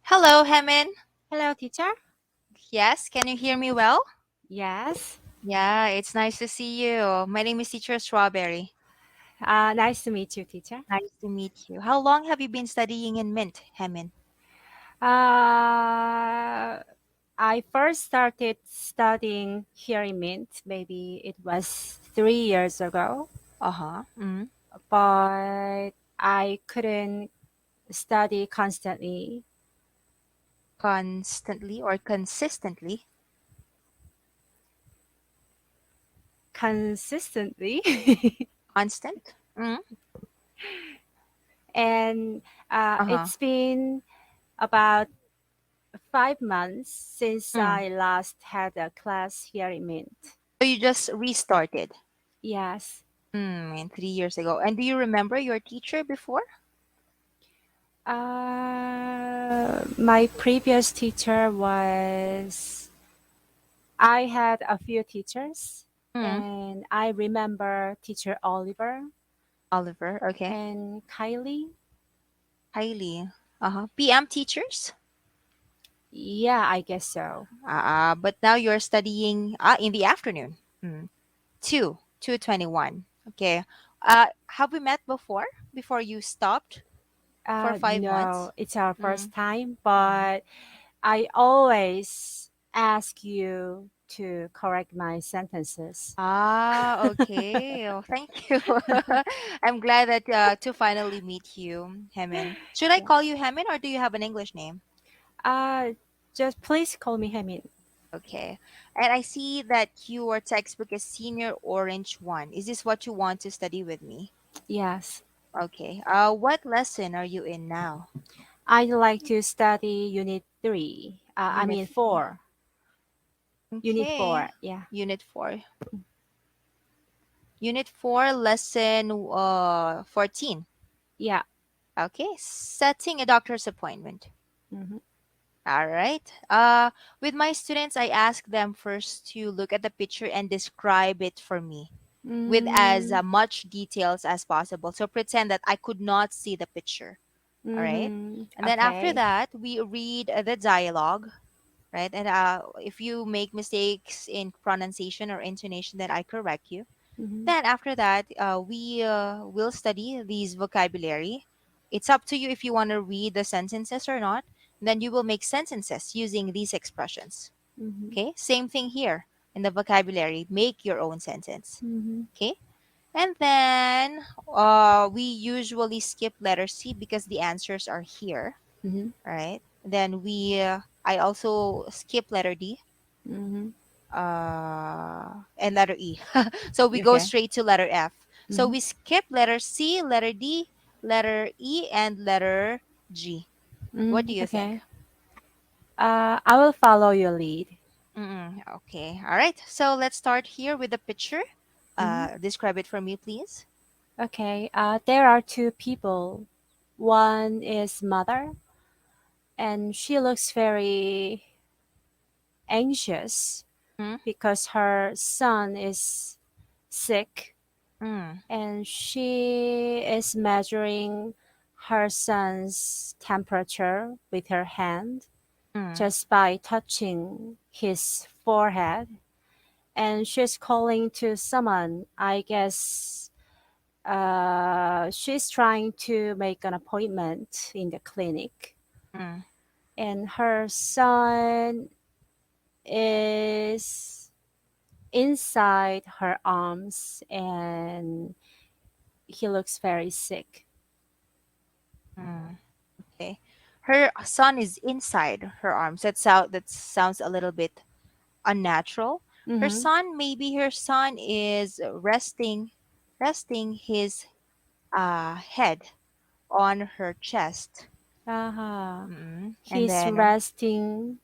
Hello, Hemin. Hello, teacher. Yes, can you hear me well? Yes. Yeah, it's nice to see you. My name is Teacher Strawberry. Nice to meet you, teacher. Nice to meet you. How long have you been studying in Mint, Hemin? Uh, I first started studying here in Mint. Maybe it was 3 years ago, Uh-huh. but I couldn't study Constantly or consistently? consistently, Constant? and Uh-huh. it's been about 5 months since Mm. I last had a class here in Mint. So you just restarted 3 years ago. And do you remember your teacher before? My previous teacher was, I had a few teachers, Mm. and I remember teacher Oliver Oliver, okay. and Kylie. Highly. Uh-huh. PM teachers? Yeah, I guess so. But now you're studying in the afternoon. 2:21. Okay. Have we met before you stopped for 5 months? No, it's our Mm. first time, Mhm. but I always ask you to correct my sentences. Okay. Oh, thank you. I'm glad that to finally meet you, Hemin. Should I Yeah. call you Hemin or do you have an English name? Uh, just please call me Hemin. Okay. And I see that your textbook is Senior Orange 1. Is this what you want to study with me? Yes. Okay. What lesson are you in now? I'd like to study Unit 3. I Unit mean 3. 4. Unit Okay. 4, yeah. Unit 4. Unit 4, lesson 14. Yeah. Okay. Setting a doctor's appointment. Mm-hmm. All right. With my students, I ask them first to look at the picture and describe it for me with as Mm-hmm. much details as possible. So pretend that I could not see the picture. All right. Mm-hmm. And then after Okay. that, we read the dialogue, right? And if you make mistakes in pronunciation or intonation, then I correct you. Mm-hmm. Then after that, we will study these vocabulary. It's up to you if you want to read the sentences or not. Then you will make sentences using these expressions. Mm-hmm. Okay, same thing here in the vocabulary. Make your own sentence. Mm-hmm. Okay, and then we usually skip letter C because the answers are here, Mm-hmm. right? Then I also skip letter D Mm-hmm. and letter E. So we go Okay. straight to letter F. So Mm-hmm. we skip letter C, letter D, letter E, and letter G. What do Mm-hmm. you think? Okay. I will follow your lead. Okay. All right. So let's start here with the picture. Mm-hmm. Describe it for me, please. Okay. There are two people. One is mother, and she looks very anxious Mm, because her son is sick, mm, and she is measuring her son's temperature with her hand mm, just by touching his forehead. And she's calling to someone. I guess she's trying to make an appointment in the clinic. mm, And her son is inside her arms, and he looks very sick. mm. Okay. Her son is inside her arms. That sounds a little bit unnatural. Mm-hmm. Her son is resting his head on her chest. Uh-huh. And He's then resting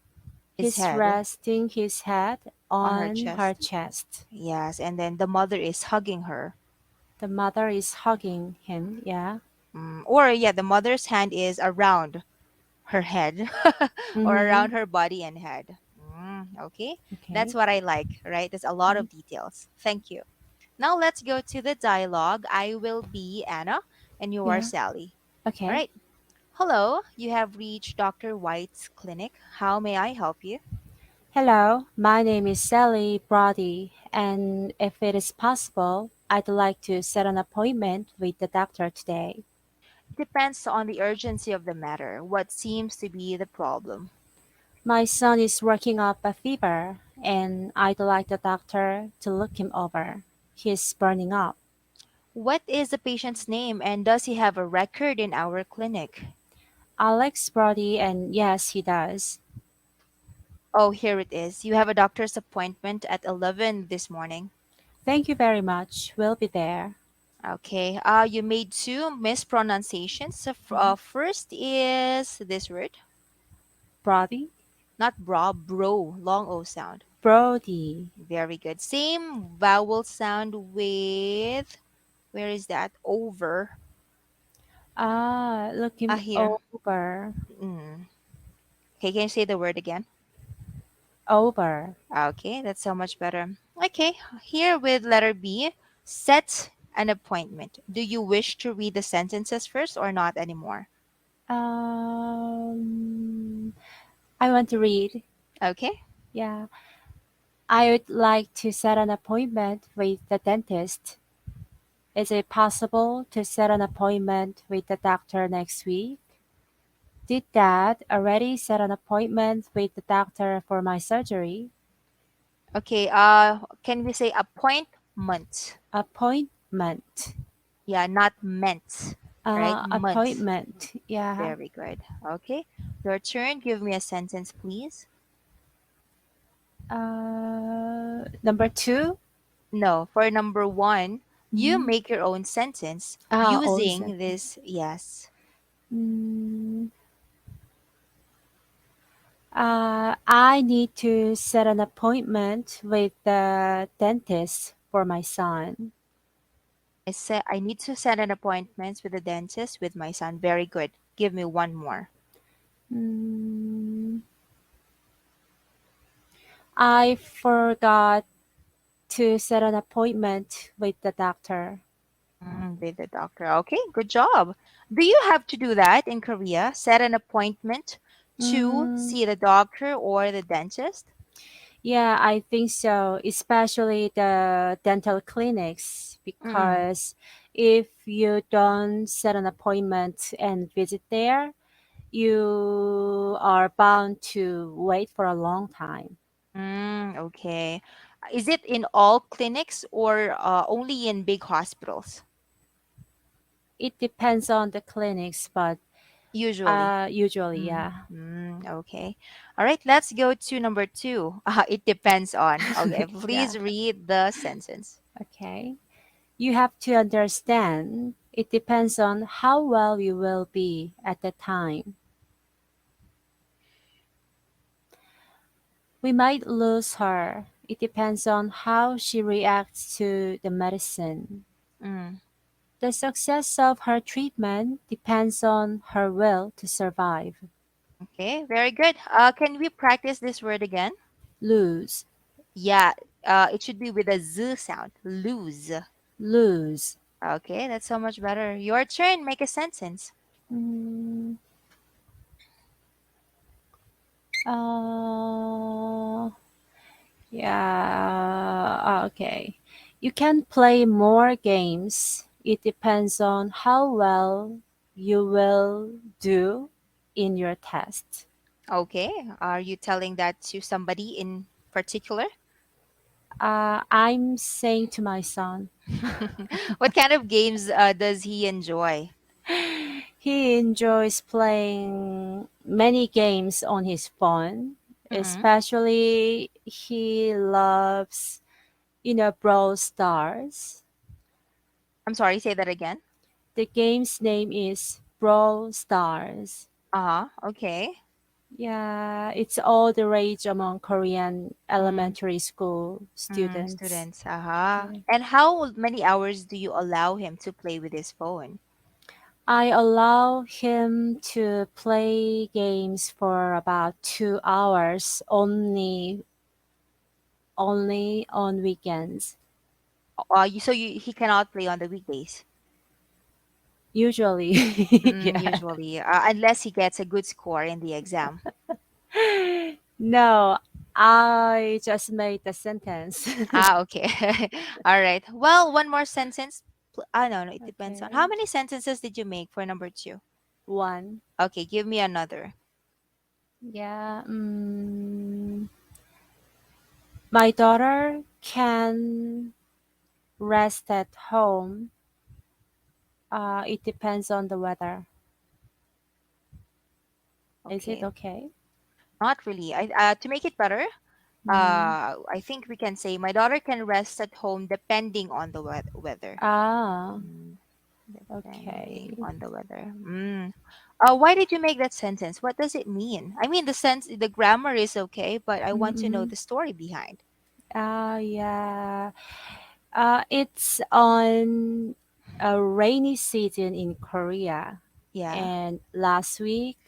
his he's head resting his head on her on her chest. chest. Yes, and then the mother is hugging her. The mother is hugging him, yeah. Or yeah, the mother's hand is around her head or Mm-hmm. around her body and head. Okay, that's Okay. what I like, right? There's a lot Mm-hmm. of details. Thank you. Now let's go to the dialogue. I will be Anna and you are Yeah. Sally. All Okay. right. Hello, you have reached Dr. White's clinic. How may I help you? Hello, my name is Sally Brody, and if it is possible, I'd like to set an appointment with the doctor today. Depends on the urgency of the matter. What seems to be the problem? My son is working up a fever, and I'd like the doctor to look him over. He's burning up. What is the patient's name and does he have a record in our clinic? Alex Brody, and yes, he does. Oh, here it is. You have a doctor's appointment at 11 this morning. Thank you very much. We'll be there. Okay. You made two mispronunciations. Mhm. First is this word, Brody? not bro, long O sound. Brody. Very good. Same vowel sound with, where is that? Over. Look him Here. over. Mm. Okay, can you say the word again? Over. Okay, that's so much better. Okay, here with letter B, set an appointment. Do you wish to read the sentences first or not anymore? Um, I want to read. Okay. Yeah. I would like to set an appointment with the dentist. Is it possible to set an appointment with the doctor next week? Did Dad already set an appointment with the doctor for my surgery? Okay, can we say appointment? Appointment. Yeah, not meant, right? Month. Appointment. Yeah. Very good. Okay, your turn. Give me a sentence, please. Number two. No, for number one, you Mm, make your own sentence own using sentence. this yes. Mm, I need to set an appointment with the dentist for my son. I need to set an appointment with the dentist with my son. Very good. Give me one more. Mm, I forgot to set an appointment with the doctor. With the doctor. Okay, good job. Do you have to do that in Korea? Set an appointment to Mm, see the doctor or the dentist? yeah, I think so, especially the dental clinics, Mm. because if you don't set an appointment and visit there, you are bound to wait for a long time. Okay. Is it in all clinics or only in big hospitals? It depends on the clinics, but Usually. usually, yeah. Okay. All right, let's go to number two. It depends on. Okay, Yeah. please read the sentence. Okay. You have to understand it depends on how well you will be at the time. We might lose her. It depends on how she reacts to the medicine. Mm, The success of her treatment depends on her will to survive. okay, very good. Can we practice this word again? Lose, Yeah, it should be with a z sound. Lose. lose. Okay, that's so much better. Your turn. Make a sentence. Mm, uh, yeah, okay. You can play more games. It depends on how well you will do in your test. Okay, are you telling that to somebody in particular? I'm saying to my son, What kind of games does he enjoy? he enjoys playing many games on his phone. Mm-mm. Especially, he loves, Brawl Stars. I'm sorry, say that again. The game's name is Brawl Stars. Uh-huh. Okay. Yeah, it's all the rage among Korean Mm, elementary school students. students. Uh-huh. Yeah. And how many hours do you allow him to play with his phone? I allow him to play games for about 2 hours only on weekends. He cannot play on the weekdays. Usually, yeah. Usually, unless he gets a good score in the exam. No, I just made the sentence. Ah, okay. All right. Well, one more sentence. No, no, it depends on how Okay. many sentences did you make for number two. One. Okay, give me another. Yeah. My daughter can rest at home. It depends on the weather. Is it Okay, okay? not really. To make it better, Mm-hmm. I think we can say my daughter can rest at home depending on the weather. Ah, Mm, depending okay. on the weather. Why did you make that sentence? What does it mean? I mean, the grammar is okay, but I want to know Mm-mm. the story behind. Yeah. It's on a rainy season in Korea, Yeah. and last week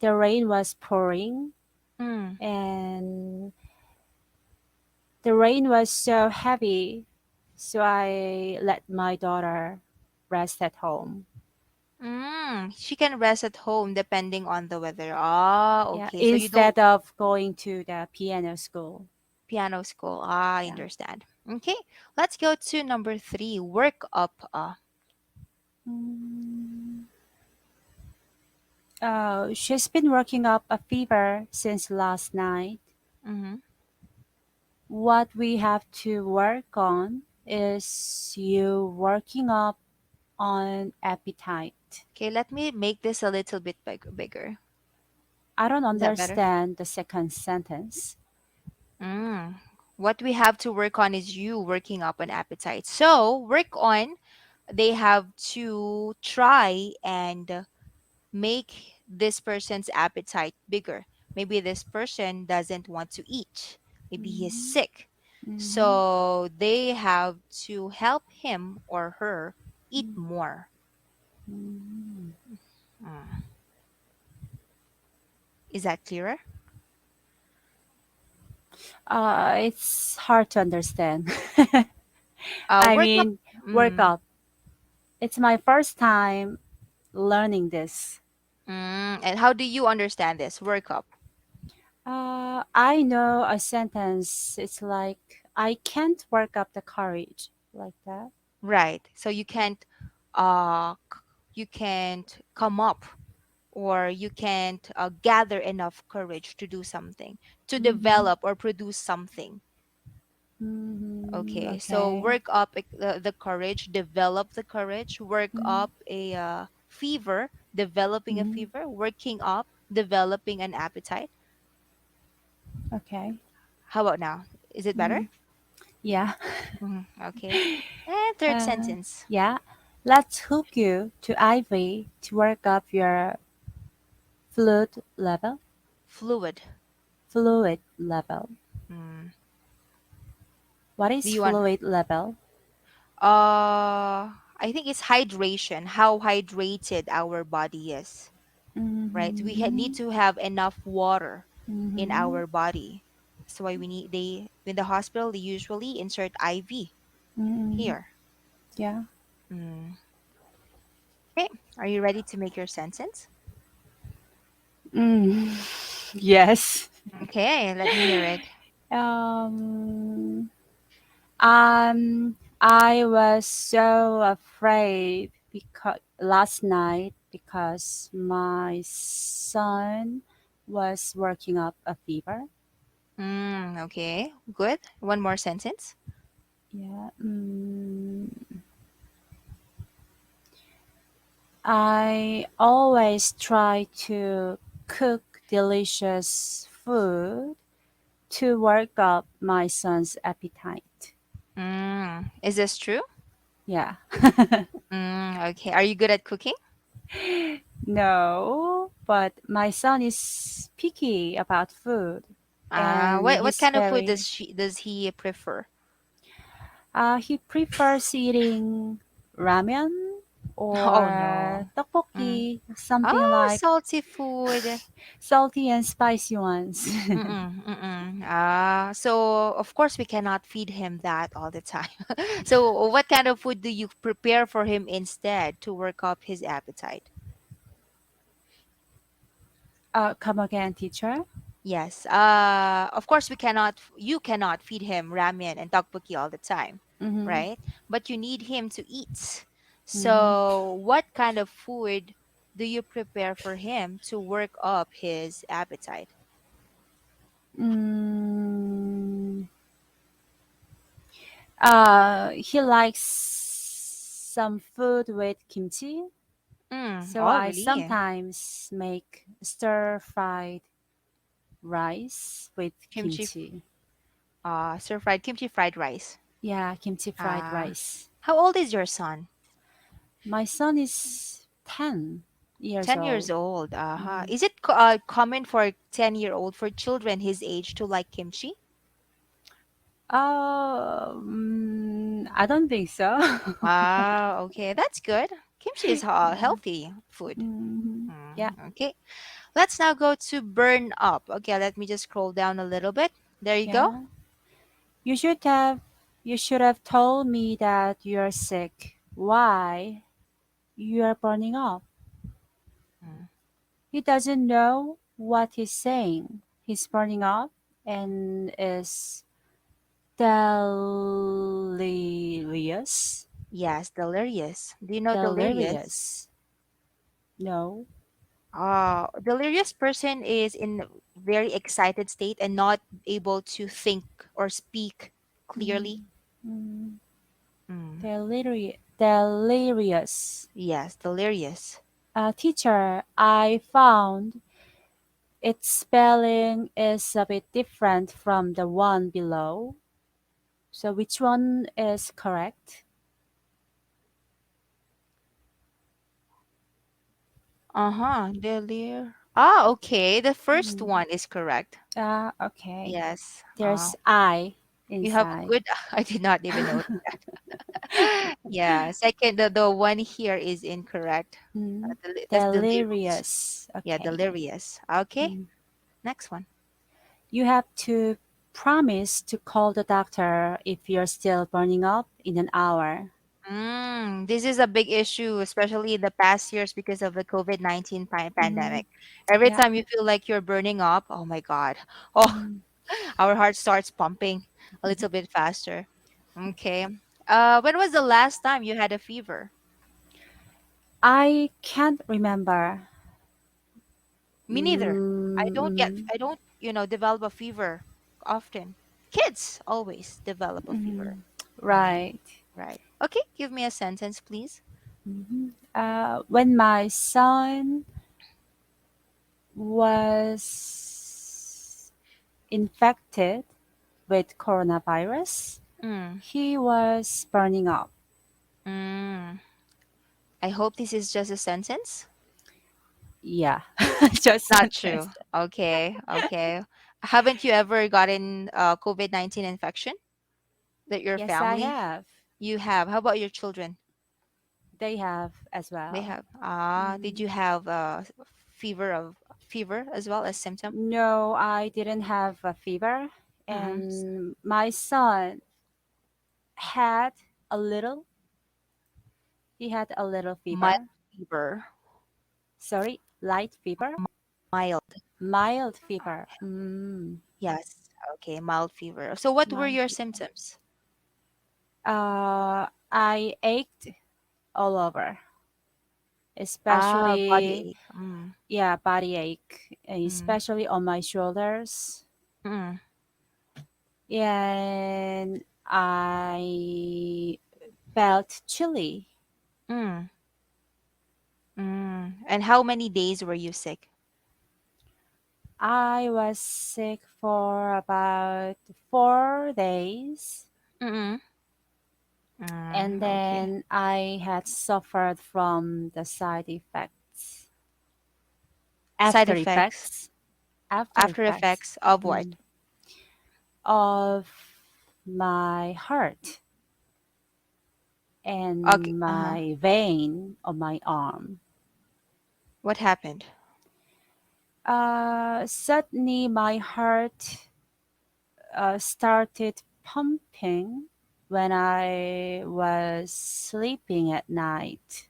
the rain was pouring, Mm. and the rain was so heavy, so I let my daughter rest at home. She can rest at home depending on the weather. Ah, Yeah, okay. So you don't instead of going to the piano school. piano school. Ah, I Yeah. understand. Okay, let's go to number three. Work up. Mm. She's been working up a fever since last night. Mm-hmm. What we have to work on is you working up on appetite. Okay, let me make this a little bit bigger. I don't Is that better? understand the second sentence. Mm. What we have to work on is you working up an appetite. So, work on, they have to try and make this person's appetite bigger. Maybe this person doesn't want to eat. Maybe he's Mm-hmm. sick. Mm-hmm. So, they have to help him or her eat more. Mm-hmm. Mm. Is that clearer? It's hard to understand. I Work up. mean, work Mm. up. It's my first time learning this. And how do you understand this? Work up. I know a sentence. It's like, I can't work up the courage. Like that. Right. So you can't come up, or you can't gather enough courage to do something, to Mm-hmm. develop or produce something. Mm-hmm. Okay. So Okay. work up the courage, develop the courage, work Mm-hmm. up a fever, developing a Mm-hmm. fever, working up, developing an appetite. Okay. How about now? Is it better? Mm-hmm. Yeah. Okay. And third Uh, sentence. yeah. Let's hook you to Ivy to work up your fluid level. Fluid. Fluid level. Mm. What Do is you want fluid level? I think it's hydration, how hydrated our body is, right? We need Mm-hmm. to have enough water in Mm-hmm. our body. That's why we need they in the hospital they usually insert IV Mm-hmm. here. Yeah. Mm. Okay, are you ready to make your sentence? Mm. Yes. Okay, let me hear it. Um, I was so afraid because last night because my son was working up a fever. Okay, good. One more sentence. Yeah. I always try to cook delicious food to work up my son's appetite. Is this true? Yeah. Okay, are you good at cooking? No, but my son is picky about food, and What he's kind of food very. does he prefer? He prefers eating ramen. Oh or no. Mm. tteokbokki, something Oh, like salty food. salty and spicy ones. Mm-mm, mm-mm. So of course we cannot feed him that all the time. So what kind of food do you prepare for him instead to work up his appetite? Come again, teacher? Yes. Of course you cannot feed him ramen and tteokbokki all the time, Mm-hmm. right? But you need him to eat. Mm-hmm. So what kind of food do you prepare for him to work up his appetite? Mm, he likes some food with kimchi, Mm. so Oh, I really? sometimes make stir fried rice with Kimchi, kimchi. stir fried kimchi fried rice. Yeah, kimchi fried Ah, rice. how old is your son? My son is 10 years 10 years old. old. Uh-huh. Mm. Is it common for 10-year-old for children his age to like kimchi? I don't think so. Ah, okay, that's good. Kimchi is a healthy food. Yeah, Okay, let's now go to burn up. Okay, let me just scroll down a little bit. There you go. yeah. You should have you should have told me that you're sick. Why? You're burning up. Mm. He doesn't know what he's saying. He's burning up and is delirious. Yes, delirious. Do you know delirious? Delirious. No. Delirious person is in very excited state and not able to think or speak clearly. Mm, mm, Mm. delirious. Yes, delirious. Teacher, I found its spelling is a bit different from the one below. So which one is correct? Uh-huh. Delir. Ah, okay. The first Mm. one is correct. Okay. Yes. There's I You have inside. good. I did not even know. Yeah. Second, the one here is incorrect. Mm. That's delirious. Delirious. Yeah, Okay. delirious. Okay. Mm. Next one. You have to promise to call the doctor if you're still burning up in an hour. This is a big issue, especially in the past years because of the COVID-19 Mm. pandemic. Every Yeah. time you feel like you're burning up, oh my God. Oh, Mm. our heart starts pumping a little bit faster. Okay. When was the last time you had a fever? I can't remember. Me neither. Mm, I don't, develop a fever often. Kids always develop a fever. Mm, right. right. Okay, give me a sentence, please. When my son was infected with coronavirus, Mm, he was burning up. mm. I hope this is just a sentence. Yeah, just Not sentence. true. Okay, okay. Haven't you ever gotten COVID-19 infection that your Yes, I family? have. You have. How about your children? They have as They well. have. Did you have fever as well as symptom? No, I didn't have a fever, Mm-mm. and my son had a little. He had a little Mild fever. fever. Sorry, light fever, Mild. mild fever. Mm, Yes. Okay, mild fever. So what were mild your fever. symptoms? I ached all over, Body especially ache. Mm. yeah, body ache, Mm. especially on my shoulders. Mm. And I felt chilly. Mm. Mm. And how many days were you sick? I was sick for about 4 days, Mm-mm. Mm. and Okay. then I had suffered from the side effects, Side after effects. effects, after After effects effects of what? mm, of my heart. Okay. and Uh-huh. my vein on my arm. What happened? Suddenly, my heart started pumping when I was sleeping at night.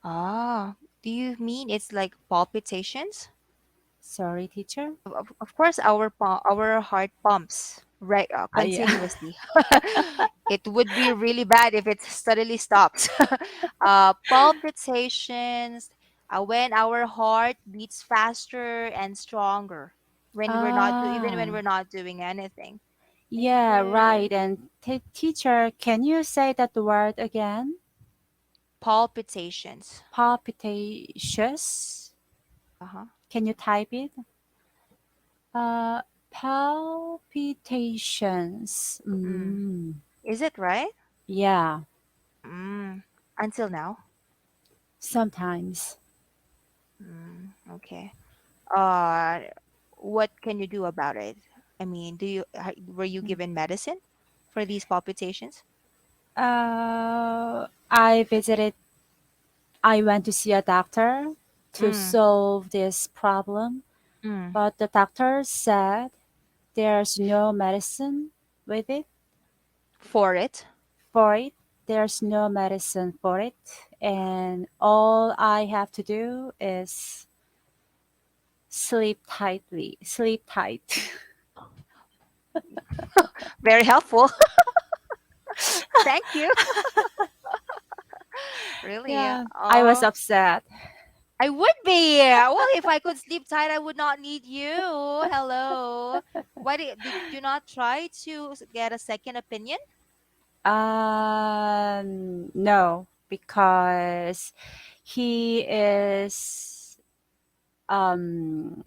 Ah, do you mean it's like palpitations? Sorry, teacher. Of course, our heart pumps right Yeah. continuously. It would be really bad if it suddenly stops. Palpitations, when our heart beats faster and stronger when even when Ah, we're not doing anything. yeah, Eh, right. And teacher, can you say that word again? palpitations. Palpitations. Uh-huh. Can you type it? Uh, palpitations. Mm. Mm, Is it right? yeah, Mm. Until now. sometimes. Okay. Uh, what can you do about it? I mean, were you given medicine for these palpitations? I visited, I went to see a doctor to Mm. solve this problem, Mm. but the doctor said there's no medicine with it For it. for it. There's no medicine for it, and all I have to do is sleep tight. Very helpful. Thank you. Really. Yeah, I was upset. I would be. Well, if I could sleep tight, I would not need you. Hello. Did you not try to get a second opinion? No, because he is um,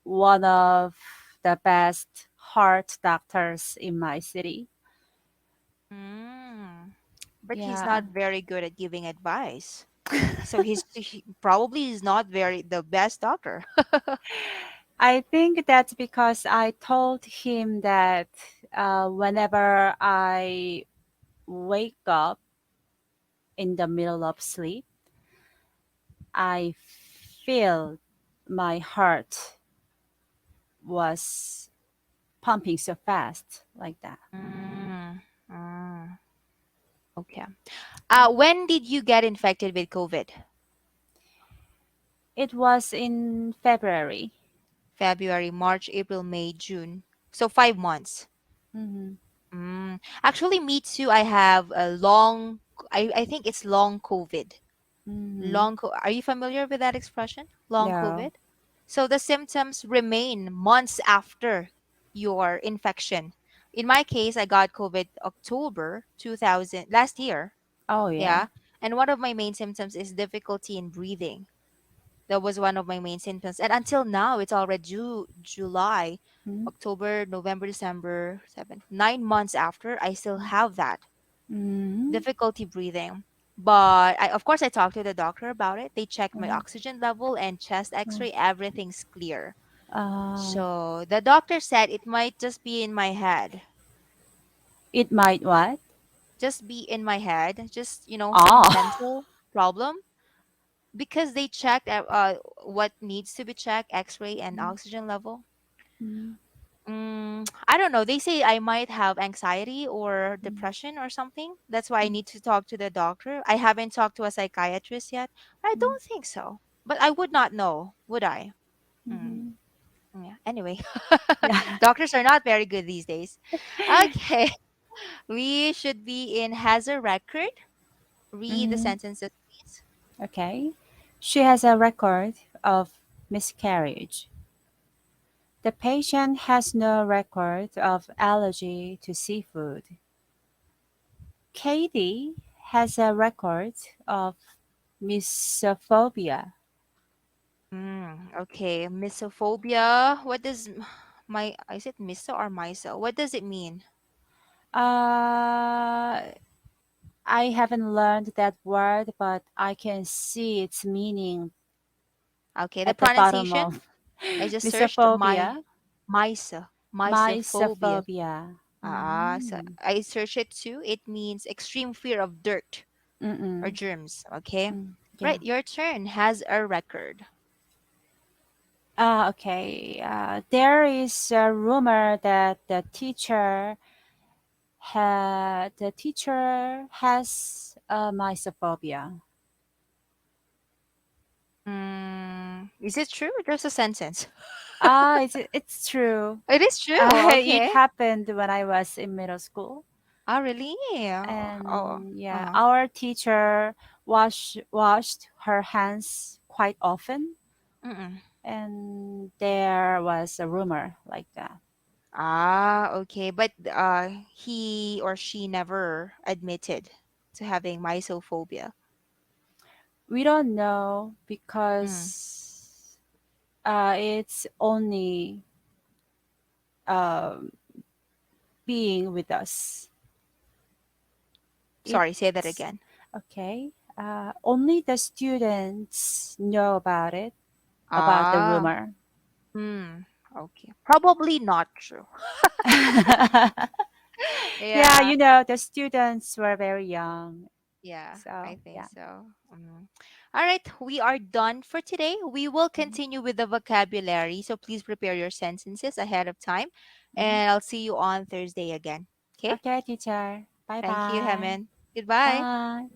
one of the best heart doctors in my city. Mm. But he's Yeah, not very good at giving advice. So he probably is not very the best doctor. I think that's because I told him that whenever I wake up in the middle of sleep, I feel my heart was pumping so fast like that. Mm, mm, okay. When did you get infected with COVID? It was in February. February, March, April, May, June. So 5 months. Mm-hmm. Actually, me too. I have a long. I think it's long COVID. Mm-hmm. Are you familiar with that expression? Long No. COVID. So the symptoms remain months after your infection. In my case, I got COVID October 2000 last year. Oh yeah. Yeah. And one of my main symptoms is difficulty in breathing. That was one of my main symptoms. And until now, it's already July, Mm-hmm. October, November, December, 9 months after, I still have that Mm-hmm. difficulty breathing. But of course, I talked to the doctor about it. They checked my oxygen level and chest x-ray. Everything's clear. Uh, So the doctor said it might just be in my head. it might what? Just be in my head. Just, some Oh. mental problem. Because they checked what needs to be checked, x-ray and oxygen level. Mm-hmm. I don't know. They say I might have anxiety or depression or something. That's why I need to talk to the doctor. I haven't talked to a psychiatrist yet. I don't think so. But I would not know, would I? Mm, Mm-hmm. yeah. Anyway, Yeah. doctors are not very good these days. Okay. We should be in has a record. Read the Mm-hmm. sentences, please. Okay. She has a record of miscarriage. The patient has no record of allergy to seafood. Katie has a record of misophobia. Okay. Misophobia. What does is it miso or miso? What does it mean? Uh, I haven't learned that word, but I can see its meaning Okay. The at the bottom pronunciation. of I just searched misophobia, mysophobia. misophobia. So Mm. I searched it too. It means extreme fear of dirt or Mm-mm. germs. Okay. Yeah. Right, your turn. Has a record. Okay. There is a rumor that the teacher has mysophobia. Is it true? There's a sentence. It's true. It is true. It Okay. happened when I was in middle school, Oh, really? Oh, and yeah, uh-huh. our teacher washed her hands quite often, Mm-mm. and there was a rumor like that. Okay. But he or she never admitted to having mysophobia. We don't know Mm. because it's only um, being with us. Sorry, say that It's again. okay. Only the students know about the Ah, rumor. hmm. Okay. Probably not true. Yeah, Yeah. the students were very young. Yeah, So, I think yeah. so. All right, we are done for today. We will Mhm. continue with the vocabulary, so please prepare your sentences ahead of time, Mhm. and I'll see you on Thursday again. Okay? Okay, teacher. Bye Thank you, bye. Hemen. Goodbye. Bye.